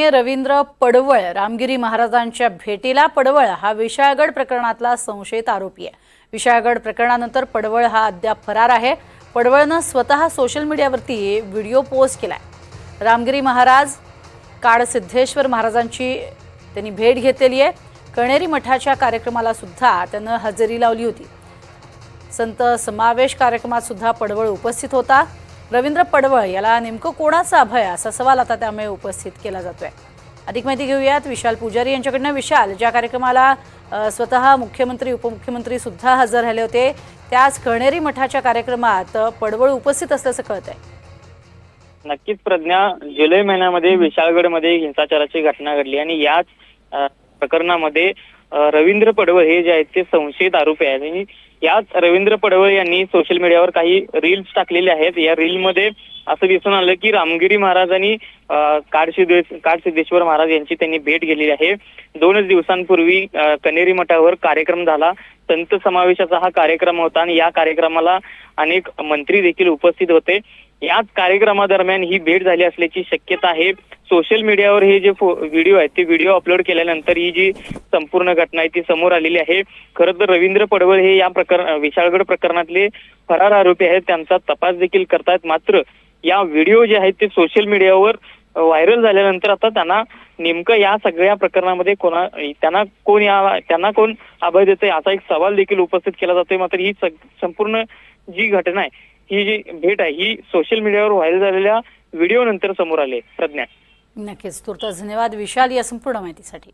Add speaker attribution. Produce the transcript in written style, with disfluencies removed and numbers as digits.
Speaker 1: रवींद्र पडवळ रामगिरी महाराजांच्या भेटीला पडवळ हा विशाळगड प्रकरणातला संशयित आरोपी आहे। विशाळगड प्रकरणानंतर पडवळ हा अद्याप फरार आहे। पडवळने स्वतः सोशल मीडियावरती व्हिडिओ पोस्ट केलाय। रामगिरी महाराज काळसिद्धेश्वर महाराजांची त्यांनी भेट घेतलेली आहे। कणेरी मठाच्या कार्यक्रमाला सुद्धा त्याने हजेरी लावली होती। संत समावेश कार्यक्रमात सुद्धा पडवळ उपस्थित होता। रवींद्र पडवळ याला नेमकं कोणाचा अभय असा सवाल आता त्यामुळे उपस्थित केला जातोय। अधिक माहिती घेऊयात विशाल पुजारी यांच्याकडनं। विशाल, ज्या कार्यक्रमाला स्वतः मुख्यमंत्री उपमुख्यमंत्री सुद्धा हजर राहिले होते, त्याच कणेरी मठाच्या कार्यक्रमात पडवळ उपस्थित असल्याचं कळतंय।
Speaker 2: नक्कीच प्रज्ञा, जुलै महिन्यामध्ये विशाळगडमध्ये हिंसाचाराची घटना घडली आणि याच प्रकरणामध्ये रवींद्र पडवळ हे जे आहेत ते संशयित आरोपी आहेत आणि याच रवींद्र पडवळ यांनी सोशल मीडियावर काही रील्स टाकलेले आहेत। या रीलमध्ये असं दिसून आलं की रामगिरी महाराजांनी काळसिद्धेश्वर महाराज यांची त्यांनी भेट घेतलेली आहे। 2 दिवसांपूर्वी कणेरी मठावर कार्यक्रम झाला। संत समावेशाचा हा कार्यक्रम होता आणि या कार्यक्रमाला अनेक मंत्री देखील उपस्थित होते। याच कार्यक्रमादरम्यान ही भेट झाली असल्याची शक्यता आहे। सोशल मीडियावर हे जे व्हिडिओ आहेत ते व्हिडिओ अपलोड केल्यानंतर ही जी संपूर्ण घटना आहे ती समोर आलेली आहे। खरं तर रवींद्र पडवळ हे या विशाळगड प्रकरणातले फरार आरोपी आहेत, त्यांचा तपास देखील करतायत। मात्र या व्हिडिओ जे आहेत ते सोशल मीडियावर व्हायरल झाल्यानंतर आता त्यांना नेमकं या सगळ्या प्रकरणामध्ये त्यांना कोण अभय देतंय असा एक सवाल देखील उपस्थित केला जातोय। मात्र ही संपूर्ण जी घटना आहे, ही जी भेट आहे, ही सोशल मीडियावर व्हायरल झालेल्या व्हिडिओ नंतर समोर आले। प्रज्ञा,
Speaker 1: नक्कीच तुर्तास धन्यवाद विशाल या संपूर्ण माहितीसाठी।